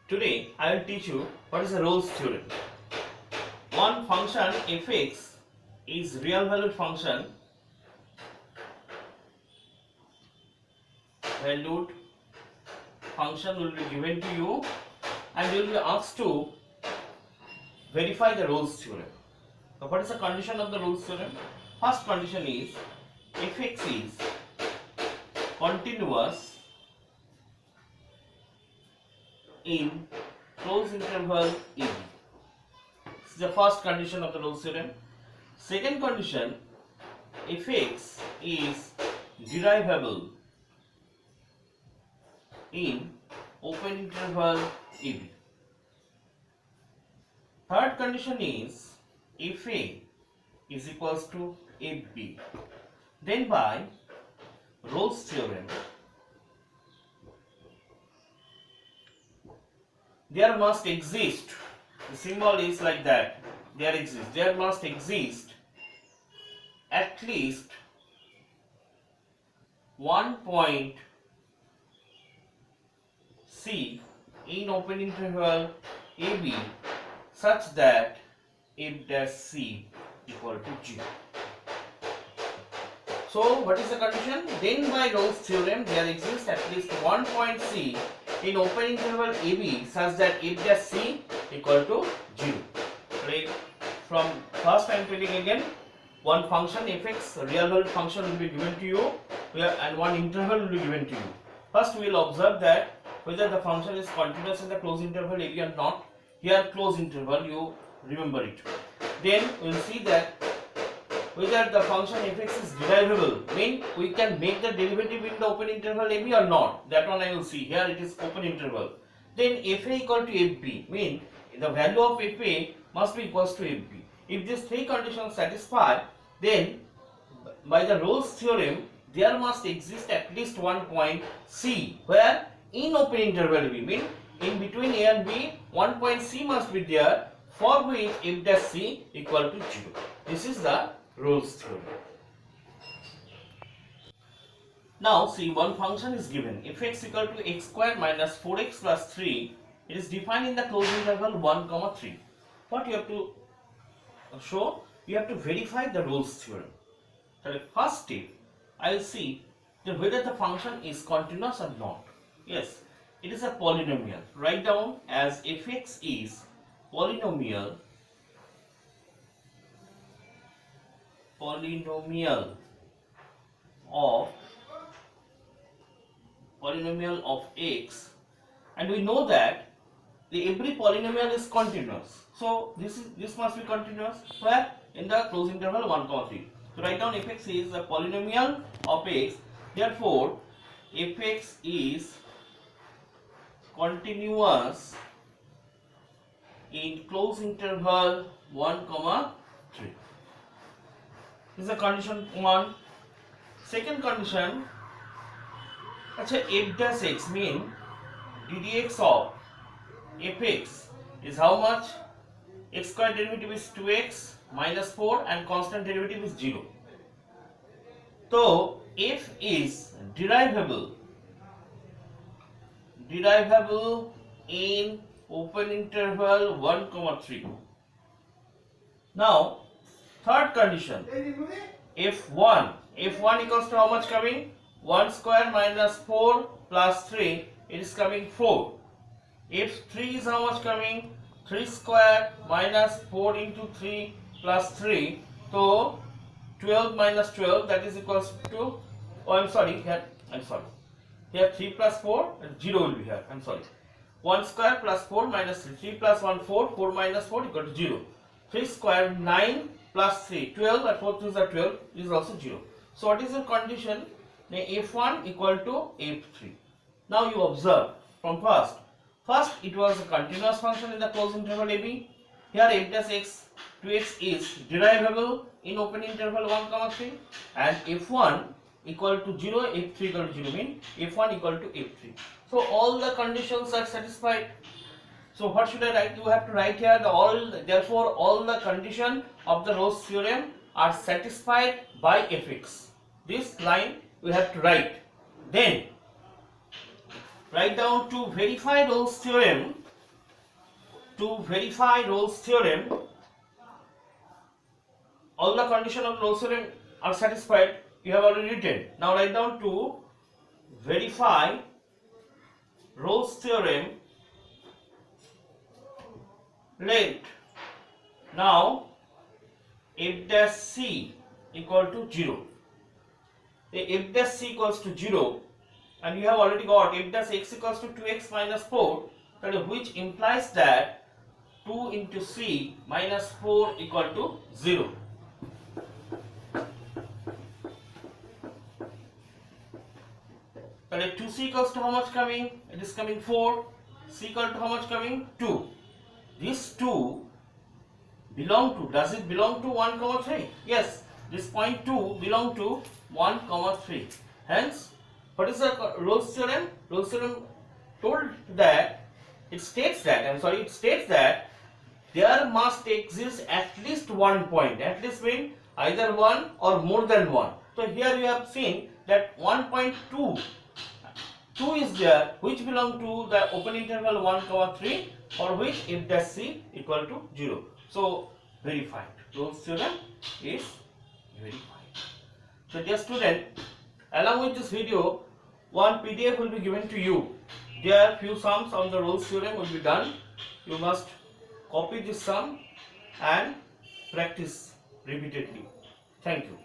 Today I will teach you what is the Rolle's theorem. One function fx is real valued function will be given to you and you will be asked to verify the Rolle's theorem. So what is the condition of the Rolle's theorem? First condition is fx is continuous in closed interval AB. This is the first condition of the Rolle's theorem. Second condition, fx is derivable in open interval AB. Third condition is fa is equals to fb. Then by Rolle's theorem, there must exist, the symbol is like that, there must exist at least one point C in open interval AB such that f dash C equal to 0. So what is the condition? Then by Rolle's theorem there exists at least one point C in open interval AB such that f dash C equal to 0. Right? From first I am telling again, one function fx, a real valued function will be given to you and one interval will be given to you. First we will observe that whether the function is continuous in the closed interval AB or not. Here closed interval, you remember it. Then we will see that whether the function fx is derivable, mean we can make the derivative in the open interval AB or not. That one I will see. Here it is open interval. Then fa equal to fb, mean the value of fa must be equals to fb. If these three conditions satisfy, then by the Rolle's theorem there must exist at least one point C where in open interval AB, mean in between A and B one point C must be there for which f dash C equal to 0. This is the Rolle's theorem. Now see, one function is given fx equal to x square minus 4x plus 3. It is defined in the closed interval 1, 3. What you have to show? You have to verify the Rolle's theorem. So the first step, I will see that whether the function is continuous or not. Yes, it is a polynomial. Write down as fx is polynomial of x, and we know that every polynomial is continuous. So this must be continuous where in the closed interval 1, 3. So write down fx is a polynomial of x. Therefore, fx is continuous in closed interval 1, 3. This is a condition 1. Second condition, f dash x mean ddx of fx is how much? X square derivative is 2x minus 4 and constant derivative is 0. So f is derivable in open interval 1, 3. Now third condition, f1 equals to how much coming? 1 square minus 4 plus 3, it is coming 4. f3 is how much coming? 3 square minus 4 into 3 plus 3, so 12 minus 12, that is equals to, here 3 plus 4, 0 will be here, 1 square plus 4 minus 3, 3 plus 1, 4, 4 minus 4 equal to 0. 3 square 9 plus 3, 12, and 4 3s are 12, is also 0. So what is the condition? f1 equal to f3. Now you observe from first it was a continuous function in the closed interval AB. Here f dash x 2x is derivable in open interval 1, 3, and f1 equal to 0, f3 equal to 0, mean f1 equal to f3. So all the conditions are satisfied. So what should I write? You have to write here therefore all the condition of the Rolle's theorem are satisfied by fx. This line we have to write. Then write down to verify Rolle's theorem. to verify Rolle's theorem, all the conditions of Rolle's theorem are satisfied. You have already written. Now write down to verify Rolle's theorem. Let now f dash c equal to 0. If f dash c equals to 0, and you have already got f dash x equals to 2x minus 4, that is, which implies that 2 into c minus 4 equal to 0. That is, 2c equals to how much coming? It is coming 4. C equal to how much coming? 2. This 2 belong to, does it belong to 1 comma 3? Yes, this point 2 belong to 1 comma 3. Hence, what is the Rolle's theorem? Rolle's theorem told that, it states that there must exist at least one point. At least mean either one or more than one. So here you have seen that 1.2 is there, which belong to the open interval 1 comma 3, for which f dash c equal to 0. So verified. Rolle's theorem is verified. So dear student, along with this video, one PDF will be given to you. There few sums on the Rolle's theorem will be done. You must copy this sum and practice repeatedly. Thank you.